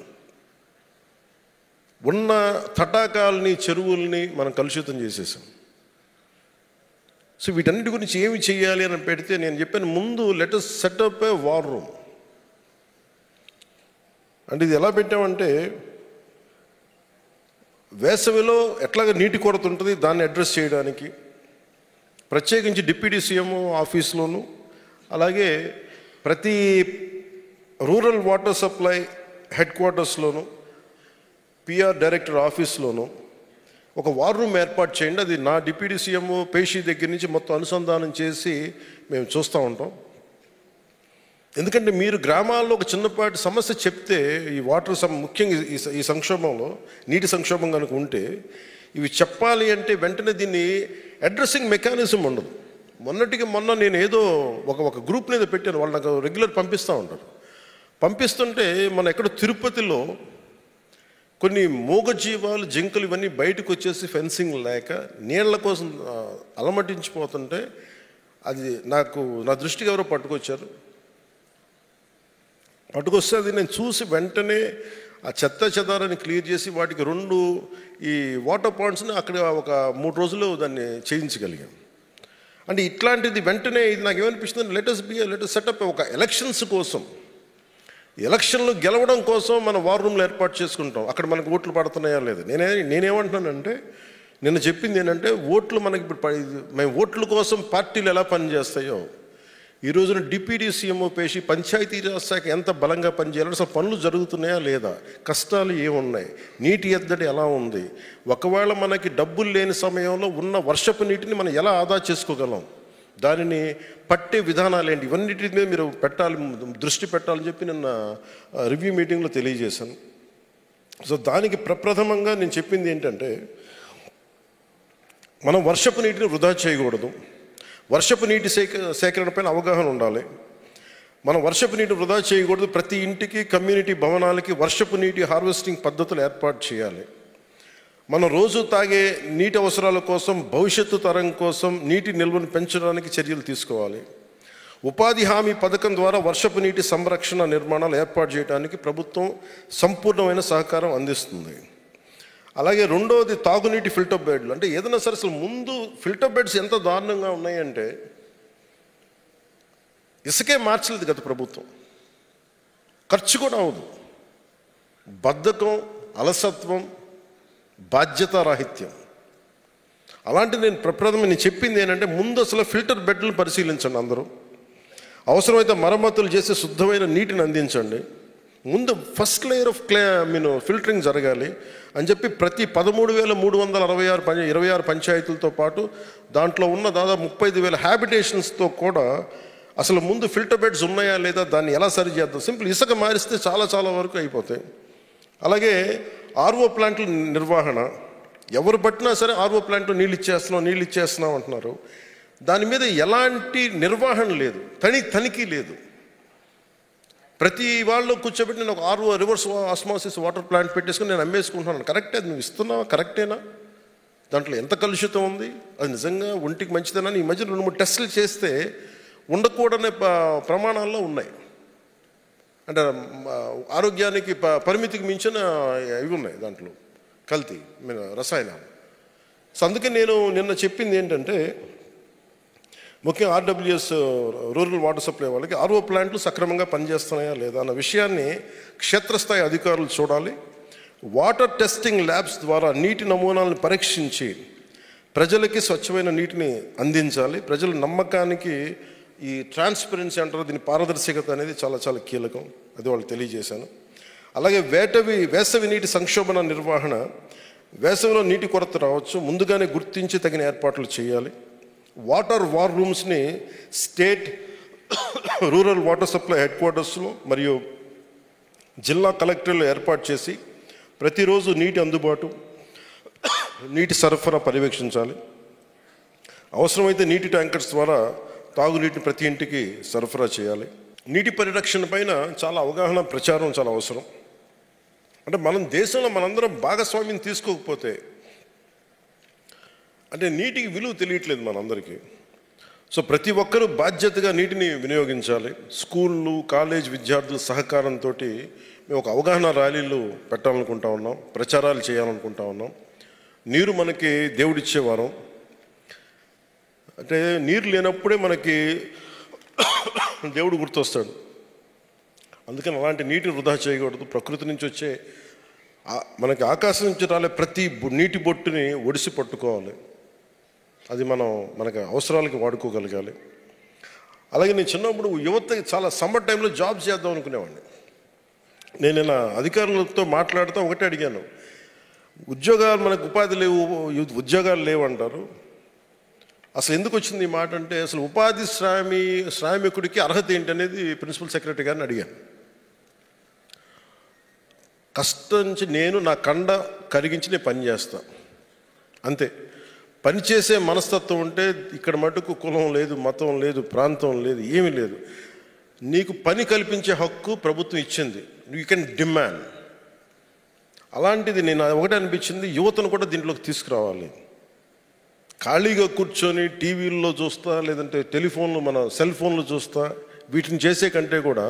ఉన్న తటాకాలని, చెరువుల్ని మనం కలుషితం చేసేసాం. సో వీటన్నిటి గురించి ఏమి చేయాలి అని పెడితే నేను చెప్పాను ముందు let us set up a war room. అంటే ఇది ఎలా పెట్టామంటే వేసవిలో ఎట్లాగా నీటి కొరత ఉంటుంది దాన్ని అడ్రస్ చేయడానికి ప్రత్యేకించి డిప్యూటీ సీఎం ఆఫీస్లోను, అలాగే ప్రతి రూరల్ వాటర్ సప్లై హెడ్ క్వార్టర్స్లోను, PR డైరెక్టర్ ఆఫీస్లోను ఒక వార్ రూమ్ ఏర్పాటు చేయండి. అది నా డిప్యూటీ సీఎం పేషీ దగ్గర నుంచి మొత్తం అనుసంధానం చేసి మేము చూస్తూ ఉంటాం. ఎందుకంటే మీరు గ్రామాల్లో ఒక చిన్నపాటి సమస్య చెప్తే ఈ వాటర్ ముఖ్యంగా ఈ సంక్షోభంలో నీటి సంక్షోభం కనుక ఉంటే ఇవి చెప్పాలి అంటే వెంటనే దీన్ని అడ్రస్సింగ్ మెకానిజం ఉండదు. మొన్న నేను ఏదో ఒక గ్రూప్ని ఏదో పెట్టాను. వాళ్ళు నాకు రెగ్యులర్ పంపిస్తూ ఉంటారు. పంపిస్తుంటే మన ఎక్కడ తిరుపతిలో కొన్ని మూగజీవాలు జింకలు ఇవన్నీ బయటకు వచ్చేసి ఫెన్సింగ్ లేక నీళ్ల కోసం అలమటించిపోతుంటే అది నా దృష్టికి ఎవరో పట్టుకొచ్చారు. పట్టుకొస్తే అది నేను చూసి వెంటనే ఆ చెత్త చెదారాన్ని క్లియర్ చేసి వాటికి 2 ఈ వాటర్ పాయింట్స్ని అక్కడ ఒక 3 రోజుల్లో దాన్ని చేయించగలిగాం. అంటే ఇట్లాంటిది వెంటనే ఇది నాకు ఏమనిపిస్తుంది, లెటస్ సెటప్ ఒక ఎలక్షన్స్ కోసం, ఎలక్షన్లు గెలవడం కోసం మన వార్ రూమ్లు ఏర్పాటు చేసుకుంటాం. అక్కడ మనకు ఓట్లు పడుతున్నాయా లేదు. నేనేమంటున్నానంటే నిన్న చెప్పింది ఏంటంటే ఓట్లు మనకి ఇప్పుడు మేము ఓట్ల కోసం పార్టీలు ఎలా పనిచేస్తాయో ఈ రోజున డిప్యూటీ సీఎంఓ పేసి పంచాయతీరాజ్ శాఖ ఎంత బలంగా పనిచేయాలి, అసలు పనులు జరుగుతున్నాయా లేదా, కష్టాలు ఏమున్నాయి, నీటి ఎద్దడి ఎలా ఉంది, ఒకవేళ మనకి డబ్బులు లేని సమయంలో ఉన్న వర్షపు నీటిని మనం ఎలా ఆదా చేసుకోగలం, దానిని పట్టే విధానాలు ఏంటి, ఇవన్నిటి మీద మీరు దృష్టి పెట్టాలని చెప్పి నిన్న రివ్యూ మీటింగ్లో తెలియజేశాను. సో దానికి ప్రప్రథమంగా నేను చెప్పింది ఏంటంటే మనం వర్షపు నీటిని వృధా చేయకూడదు. వర్షపు నీటి సేకరణ పైన అవగాహన ఉండాలి. మనం వర్షపు నీటి వృధా చేయకూడదు. ప్రతి ఇంటికి, కమ్యూనిటీ భవనాలకి వర్షపు నీటి హార్వెస్టింగ్ పద్ధతులు ఏర్పాటు చేయాలి. మనం రోజు తాగే నీటి అవసరాల కోసం, భవిష్యత్తు తరం కోసం నీటి నిల్వను పెంచడానికి చర్యలు తీసుకోవాలి. ఉపాధి హామీ పథకం ద్వారా వర్షపు నీటి సంరక్షణ నిర్మాణాలు ఏర్పాటు చేయడానికి ప్రభుత్వం సంపూర్ణమైన సహకారం అందిస్తుంది. అలాగే రెండవది తాగునీటి ఫిల్టర్ బెడ్లు. అంటే ఏదైనా సరే అసలు ముందు ఫిల్టర్ బెడ్స్ ఎంత దారుణంగా ఉన్నాయంటే ఇసుకే మార్చలేదు గత ప్రభుత్వం. ఖర్చు కూడా అవదు. బద్ధకం, అలసత్వం, బాధ్యతారాహిత్యం. అలాంటి నేను చెప్పింది ఏంటంటే ముందు అసలు ఫిల్టర్ బెడ్లను పరిశీలించండి. అందరూ అవసరమైతే మరమ్మతులు చేసి శుద్ధమైన నీటిని అందించండి. ముందు ఫస్ట్ లేయర్ ఆఫ్ ఫిల్టరింగ్ జరగాలి అని చెప్పి ప్రతి 13,326 పంచాయతీలతో పాటు దాంట్లో ఉన్న దాదాపు 35,000 హ్యాబిటేషన్స్తో కూడా అసలు ముందు ఫిల్టర్ బెడ్స్ ఉన్నాయా లేదా, దాన్ని ఎలా సరి చేద్దాం. సింపుల్ ఇసుక మారిస్తే చాలా వరకు అయిపోతాయి. అలాగే ఆర్ఓ ప్లాంట్ల నిర్వహణ. ఎవరు పట్టినా సరే ఆర్ఓ ప్లాంట్లో నీళ్ళు ఇచ్చేస్తున్నాం అంటున్నారు. దాని మీద ఎలాంటి నిర్వహణ లేదు, తనిఖీ లేదు. ప్రతి వాళ్ళు కూర్చోబెట్టి నేను ఒక RO reverse osmosis water plant పెట్టేసుకుని నేను అమ్మేసుకుంటున్నాను. కరెక్టే, అది నువ్వు ఇస్తున్నావా, కరెక్టేనా, దాంట్లో ఎంత కలుషితం ఉంది, అది నిజంగా ఒంటికి మంచిదేనా. ఈ మధ్య 2-3 టెస్టులు చేస్తే ఉండకూడని ప్రమాణాల్లో ఉన్నాయి. అంటే ఆరోగ్యానికి పరిమితికి మించిన ఇవి ఉన్నాయి దాంట్లో, కల్తీ రసాయనాలు. సో అందుకే నేను నిన్న చెప్పింది ఏంటంటే ముఖ్యంగా ఆర్డబ్ల్యూఎస్ రూరల్ వాటర్ సప్లై వాళ్ళకి ఆర్ఓ ప్లాంట్లు సక్రమంగా పనిచేస్తున్నాయా లేదా అన్న విషయాన్ని క్షేత్రస్థాయి అధికారులు చూడాలి. వాటర్ టెస్టింగ్ ల్యాబ్స్ ద్వారా నీటి నమూనాలను పరీక్షించి ప్రజలకి స్వచ్ఛమైన నీటిని అందించాలి. ప్రజల నమ్మకానికి ఈ ట్రాన్స్పరెన్సీ అంటారు, దీని పారదర్శకత అనేది చాలా కీలకం. అది వాళ్ళు తెలియజేశాను. అలాగే వేసవి నీటి సంక్షోభణ నిర్వహణ. వేసవిలో నీటి కొరత రావచ్చు, ముందుగానే గుర్తించి తగిన ఏర్పాట్లు చేయాలి. వాటర్ వార్ రూమ్స్ని state rural water supply head క్వార్టర్స్లో మరియు జిల్లా కలెక్టర్లు ఏర్పాటు చేసి ప్రతిరోజు నీటి అందుబాటు, నీటి సరఫరా పర్యవేక్షించాలి. అవసరమైతే నీటి ట్యాంకర్స్ ద్వారా తాగునీటిని ప్రతి ఇంటికి సరఫరా చేయాలి. నీటి పరిరక్షణ పైన చాలా అవగాహన, ప్రచారం చాలా అవసరం. అంటే మనం దేశంలో మనందరం భాగస్వామ్యం తీసుకోకపోతే అంటే నీటికి విలువ తెలియట్లేదు మనందరికీ. సో ప్రతి ఒక్కరూ బాధ్యతగా నీటిని వినియోగించాలి. స్కూళ్ళు, కాలేజ్ విద్యార్థుల సహకారంతో మేము ఒక అవగాహన ర్యాలీలు పెట్టాలనుకుంటా ఉన్నాం, ప్రచారాలు చేయాలనుకుంటా ఉన్నాం. నీరు మనకి దేవుడిచ్చే వరం. అంటే నీరు లేనప్పుడే మనకి దేవుడు గుర్తొస్తాడు. అందుకని అలాంటి నీటిని వృధా చేయకూడదు. ప్రకృతి నుంచి వచ్చే మనకి ఆకాశం నుంచి రాలే ప్రతి నీటి బొట్టుని ఒడిసి పట్టుకోవాలి. అది మనకి అవసరాలకి వాడుకోగలగాలి. అలాగే నేను చిన్నప్పుడు యువతకి చాలా సమ్మర్ టైంలో జాబ్స్ చేద్దాం అనుకునేవాడిని. నేను అధికారులతో మాట్లాడుతూ ఒకటే అడిగాను, ఉద్యోగాలు మనకు ఉపాధి లేవు, ఉద్యోగాలు లేవు అంటారు. అసలు ఎందుకు వచ్చింది ఈ మాట అంటే, అసలు ఉపాధి శ్రామికుడికి అర్హత ఏంటనేది ప్రిన్సిపల్ సెక్రటరీ గారిని అడిగాను. కష్టం నుంచి నేను నా కండ కరిగించి నేను పని చేస్తా అంతే. పనిచేసే మనస్తత్వం ఉంటే ఇక్కడ మటుకు కులం లేదు, మతం లేదు, ప్రాంతం లేదు, ఏమీ లేదు. నీకు పని కల్పించే హక్కు ప్రభుత్వం ఇచ్చింది. You can demand. అలాంటిది నేను ఒకటే అనిపించింది, యువతను కూడా దీంట్లోకి తీసుకురావాలి. ఖాళీగా కూర్చొని టీవీల్లో చూస్తా, లేదంటే టెలిఫోన్లు మన సెల్ ఫోన్లు చూస్తా, వీటిని చేసే కంటే కూడా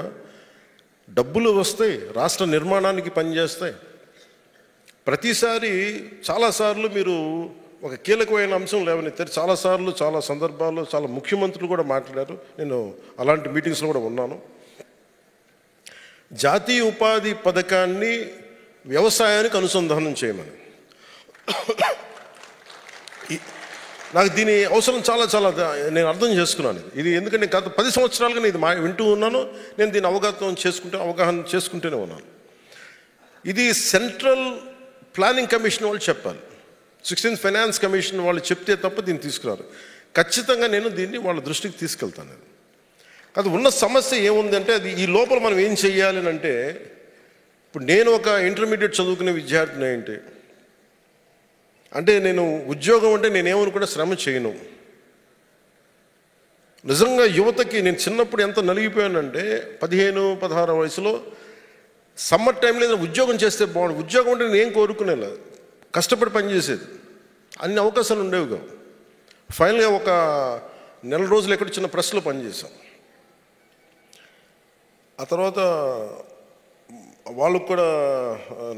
డబ్బులు వస్తాయి, రాష్ట్ర నిర్మాణానికి పనిచేస్తాయి. ప్రతిసారి చాలాసార్లు మీరు ఒక కీలకమైన అంశం లేవనెత్తారు. చాలాసార్లు చాలా సందర్భాల్లో చాలా ముఖ్యమంత్రులు కూడా మాట్లాడారు. నేను అలాంటి మీటింగ్స్లో కూడా ఉన్నాను. జాతీయ ఉపాధి పథకాన్ని వ్యవసాయానికి అనుసంధానం చేయమని. నాకు దీని అవసరం చాలా చాలా నేను అర్థం చేసుకున్నాను. ఇది ఎందుకంటే గత 10 సంవత్సరాలుగా నేను ఇది వింటూ ఉన్నాను. నేను దీన్ని అవగాహన చేసుకుంటూనే ఉన్నాను. ఇది సెంట్రల్ ప్లానింగ్ కమిషన్ వాళ్ళు చెప్పాలి, 16th ఫైనాన్స్ కమిషన్ వాళ్ళు చెప్తే తప్ప దీన్ని తీసుకురారు. ఖచ్చితంగా నేను దీన్ని వాళ్ళ దృష్టికి తీసుకెళ్తాను. అది ఉన్న సమస్య ఏముందంటే, అది ఈ లోపల మనం ఏం చెయ్యాలి అంటే, ఇప్పుడు నేను ఒక ఇంటర్మీడియట్ చదువుకునే విద్యార్థిని అంటే నేను ఉద్యోగం అంటే నేనేమనుకున్నా శ్రమ చేయను. నిజంగా యువతకి నేను చిన్నప్పుడు ఎంత నలిగిపోయానంటే, 15-16 వయసులో సమ్మర్ టైంలో ఏదైనా ఉద్యోగం చేస్తే బాగుండు. ఉద్యోగం అంటే నేను ఏం కోరుకునేలా, కష్టపడి పనిచేసేది, అన్ని అవకాశాలు ఉండేవిగా. ఫైనల్గా ఒక నెల రోజులు ఎక్కడ చిన్న ప్రెస్లో పనిచేశాం. ఆ తర్వాత వాళ్ళకు కూడా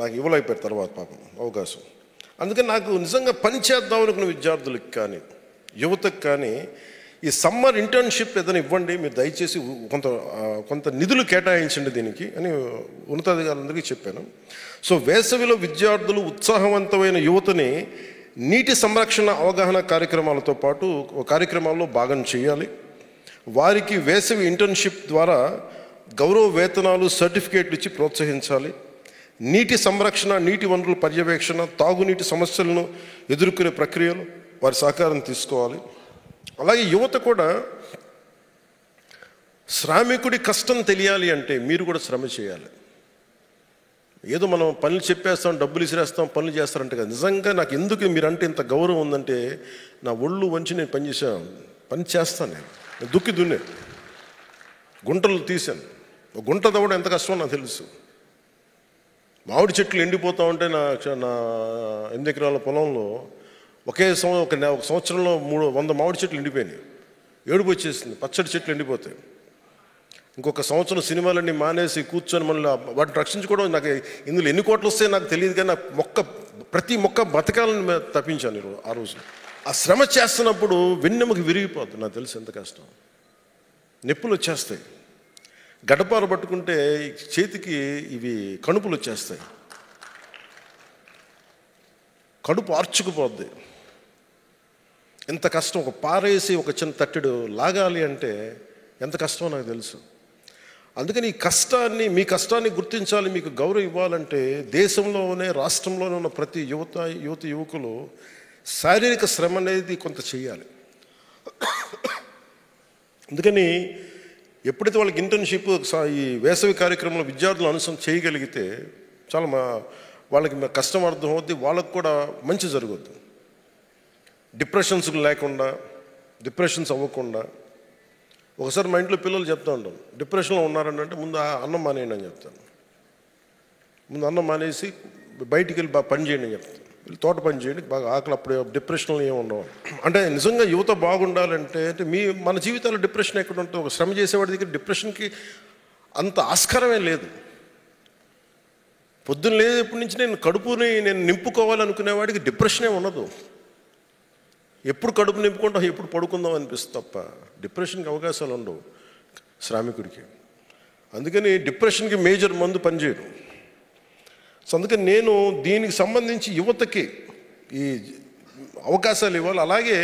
నాకు ఇవ్వలేకపోయారు తర్వాత పాపం అవకాశం. అందుకని నాకు నిజంగా పని చేద్దాం అనుకున్న విద్యార్థులకు కానీ యువతకు కానీ ఈ సమ్మర్ ఇంటర్న్షిప్ ఏదైనా ఇవ్వండి, మీరు దయచేసి కొంత నిధులు కేటాయించండి దీనికి అని ఉన్నతాధికారులందరికీ చెప్పాను. సో వేసవిలో విద్యార్థులు ఉత్సాహవంతమైన యువతని నీటి సంరక్షణ అవగాహన కార్యక్రమాలతో పాటు కార్యక్రమాల్లో భాగం చేయాలి. వారికి వేసవి ఇంటర్న్షిప్ ద్వారా గౌరవ వేతనాలు, సర్టిఫికేట్లు ఇచ్చి ప్రోత్సహించాలి. నీటి సంరక్షణ, నీటి వనరుల పర్యవేక్షణ, తాగునీటి సమస్యలను ఎదుర్కొనే ప్రక్రియలు వారి సహకారం తీసుకోవాలి. అలాగే యువత కూడా శ్రామికుడి కష్టం తెలియాలి అంటే మీరు కూడా శ్రమ చేయాలి. ఏదో మనం పనులు చెప్పేస్తాం, డబ్బులు ఇసిరేస్తాం, పనులు చేస్తారంటే కదా. నిజంగా నాకు ఎందుకు మీరంటే ఇంత గౌరవం ఉందంటే, నా ఒళ్ళు వంచి నేను పని చేస్తాను. నేను దుక్కి దున్నే, గుంటలు తీశాను. గుంట తవ్వడం ఎంత కష్టమో నాకు తెలుసు. మామిడి చెట్లు ఎండిపోతూ ఉంటే నా 8 ఎకరాల పొలంలో ఒక సంవత్సరంలో 100 మామిడి చెట్లు ఎండిపోయినాయి. ఏడుపు వచ్చేసింది, పచ్చడి చెట్లు ఎండిపోతాయి. ఇంకొక సంవత్సరం సినిమాలన్నీ మానేసి కూర్చొని మళ్ళీ వాటిని రక్షించుకోవడం, నాకు ఇందులో ఎన్ని కోట్లు వస్తాయో నాకు తెలియదు, కానీ నాకు ప్రతి మొక్క బతకాలని తప్పించాను ఆ రోజు. ఆ శ్రమ చేస్తున్నప్పుడు వెన్నెముక విరిగిపోతుంది. నాకు తెలుసు ఎంత కష్టం. నొప్పులు వచ్చేస్తాయి, గడపాలు పట్టుకుంటే చేతికి ఇవి కణుపులు వచ్చేస్తాయి, కడుపు ఆర్చుకుపోద్ది. ఎంత కష్టం. ఒక పారేసి ఒక చిన్న తట్టెడు లాగాలి అంటే ఎంత కష్టమో నాకు తెలుసు. అందుకని మీ కష్టాన్ని గుర్తించాలి, మీకు గౌరవం ఇవ్వాలంటే దేశంలోనే, రాష్ట్రంలోనే ఉన్న ప్రతి యువకులు శారీరక శ్రమ అనేది కొంత చేయాలి. అందుకని ఎప్పుడైతే వాళ్ళకి ఇంటర్న్షిప్ ఈ వేసవి కార్యక్రమంలో విద్యార్థులు చేయగలిగితే చాలా వాళ్ళకి కష్టం అర్థం అవుద్ది, వాళ్ళకు కూడా మంచి జరుగుద్ది. డిప్రెషన్స్ లేకుండా, డిప్రెషన్స్ అవ్వకుండా. ఒకసారి మా ఇంట్లో పిల్లలు చెప్తా ఉంటాను, డిప్రెషన్లో ఉన్నారంటే ముందు అన్నం మానేయండి అని చెప్తాను. ముందు అన్నం మానేసి బయటికి వెళ్ళి బాగా పని చేయండి అని చెప్తాను. తోట పని చేయండి, బాగా ఆకలి, అప్పుడు డిప్రెషన్లో ఏమి ఉండవు. అంటే నిజంగా యువత బాగుండాలంటే మన జీవితాల్లో డిప్రెషన్ ఎక్కడ ఉంటుంది? ఒక శ్రమ చేసేవాడి దగ్గర డిప్రెషన్కి అంత ఆస్కారమే లేదు. పొద్దున్న లేదప్పటి నుంచి నేను నింపుకోవాలనుకునేవాడికి డిప్రెషనే ఉండదు. ఎప్పుడు కడుపు నింపుకుంటాం, ఎప్పుడు పడుకుందాం అనిపిస్తుంది తప్ప డిప్రెషన్కి అవకాశాలు ఉండవు శ్రామికుడికి. అందుకని డిప్రెషన్కి మేజర్ మందు పనిచేయడం. సో అందుకని నేను దీనికి సంబంధించి యువతకి ఈ అవకాశాలు ఇవ్వాలి. అలాగే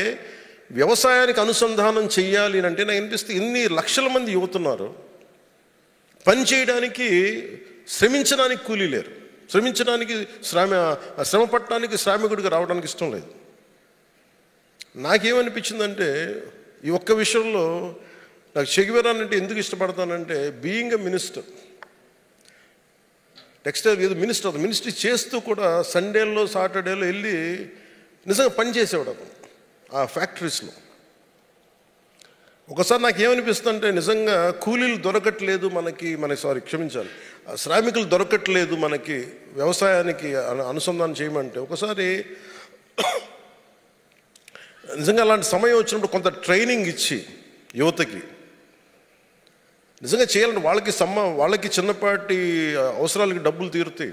వ్యవసాయానికి అనుసంధానం చెయ్యాలి అంటే నాకు అనిపిస్తే ఇన్ని లక్షల మంది యువతున్నారు, పని చేయడానికి, శ్రమించడానికి కూలీ లేరు. శ్రమించడానికి శ్రమ పట్టడానికి శ్రామికుడికి రావడానికి ఇష్టం లేదు. నాకేమనిపించిందంటే ఈ ఒక్క విషయంలో నాకు చెగివెరానంటే ఎందుకు ఇష్టపడతానంటే, బీయింగ్ ఎ మినిస్టర్, టెక్స్టైల్ ఏదో మినిస్ట్రీ చేస్తూ కూడా సండేల్లో సాటర్డేలో వెళ్ళి నిజంగా పని చేసేవాడు అతను ఆ ఫ్యాక్టరీస్లో. ఒకసారి నాకు ఏమనిపిస్తుందంటే నిజంగా కూలీలు దొరకట్లేదు మనకి సారీ క్షమించాలి, శ్రామికులు దొరకట్లేదు మనకి వ్యవసాయానికి అనుసంధానం చేయమంటే, ఒకసారి నిజంగా అలాంటి సమయం వచ్చినప్పుడు కొంత ట్రైనింగ్ ఇచ్చి యువతకి నిజంగా చేయాలంటే వాళ్ళకి చిన్నపాటి అవసరాలకి డబ్బులు తీరుతాయి,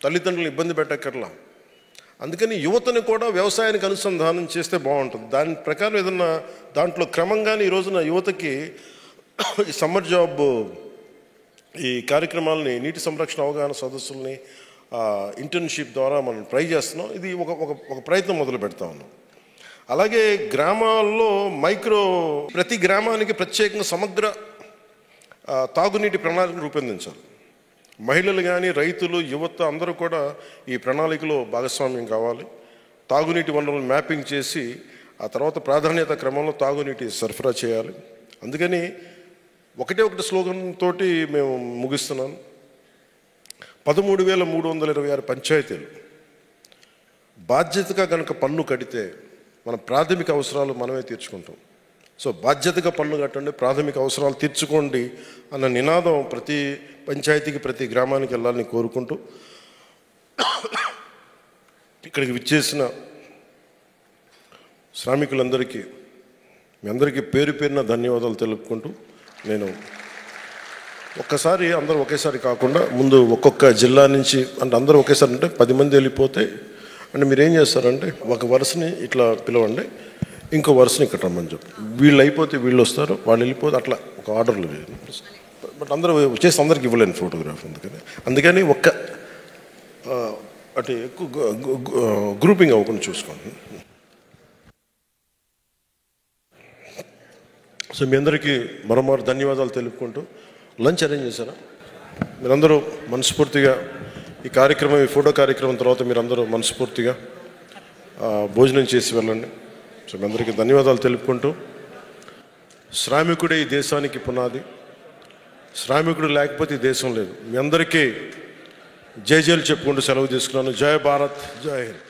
తల్లిదండ్రులను ఇబ్బంది పెట్టక్కర్లా. అందుకని యువతని కూడా వ్యవసాయానికి అనుసంధానం చేస్తే బాగుంటుంది. దాని ప్రకారం ఏదన్నా దాంట్లో క్రమంగానే ఈ రోజున యువతకి ఈ సమ్మర్ జాబ్ ఈ కార్యక్రమాలని, నీటి సంరక్షణ అవగాహన సదస్సుల్ని, ఇంటర్న్షిప్ ద్వారా మనం ట్రై చేస్తున్నాం. ఇది ఒక ప్రయత్నం మొదలు పెడతా ఉన్నాం. అలాగే గ్రామాల్లో ప్రతి గ్రామానికి ప్రత్యేకంగా సమగ్ర తాగునీటి ప్రణాళికను రూపొందించాలి. మహిళలు కానీ, రైతులు, యువత అందరూ కూడా ఈ ప్రణాళికలో భాగస్వామ్యం కావాలి. తాగునీటి వనరులను మ్యాపింగ్ చేసి ఆ తర్వాత ప్రాధాన్యత క్రమంలో తాగునీటి సరఫరా చేయాలి. అందుకని ఒకటి స్లోగన్ తోటి మేము ముగిస్తున్నాను. 13,326 పంచాయతీలు బాధ్యతగా కనుక పన్ను కడితే మన ప్రాథమిక అవసరాలు మనమే తీర్చుకుంటాం. సో బాధ్యతగా పన్ను కట్టండి, ప్రాథమిక అవసరాలు తీర్చుకోండి అన్న నినాదం ప్రతి పంచాయతీకి, ప్రతి గ్రామానికి వెళ్ళాలని కోరుకుంటూ, ఇక్కడికి విచ్చేసిన శ్రామికులందరికీ మీ అందరికీ పేరు పేరున ధన్యవాదాలు తెలుపుకుంటూ, నేను అందరూ ఒకేసారి కాకుండా ముందు ఒక్కొక్క జిల్లా నుంచి అంటే అందరూ ఒకేసారి అంటే 10 మంది వెళ్ళిపోతే అంటే మీరు ఏం చేస్తారంటే ఒక వరుసని ఇట్లా పిలవండి, ఇంకో వరుసని ఇక్కడ రమ్మని చెప్పి, వీళ్ళు అయిపోతే వీళ్ళు వస్తారు, వాళ్ళు వెళ్ళిపోతే అట్లా ఒక ఆర్డర్లు వేయండి. బట్ అందరూ వచ్చేసి అందరికి ఇవ్వలేను ఫోటోగ్రాఫ్, అందుకని అటు ఎక్కువ గ్రూపింగ్ అవ్వకుండా చూసుకోండి. సో మీ అందరికీ మరోమారు ధన్యవాదాలు తెలుపుకుంటూ, లంచ్ అరేంజ్ చేశారా? మీరందరూ మనస్ఫూర్తిగా ఈ ఫోటో కార్యక్రమం తర్వాత మీరందరూ మనస్ఫూర్తిగా భోజనం చేసి వెళ్ళండి. సో మీ అందరికీ ధన్యవాదాలు తెలుపుకుంటూ, శ్రామికుడే ఈ దేశానికి పునాది, శ్రామికుడు లేకపోతే ఈ దేశం లేదు. మీ అందరికీ జై జైలు చెప్పుకుంటూ సెలవు తీసుకున్నాను. జై భారత్, జై హింద్.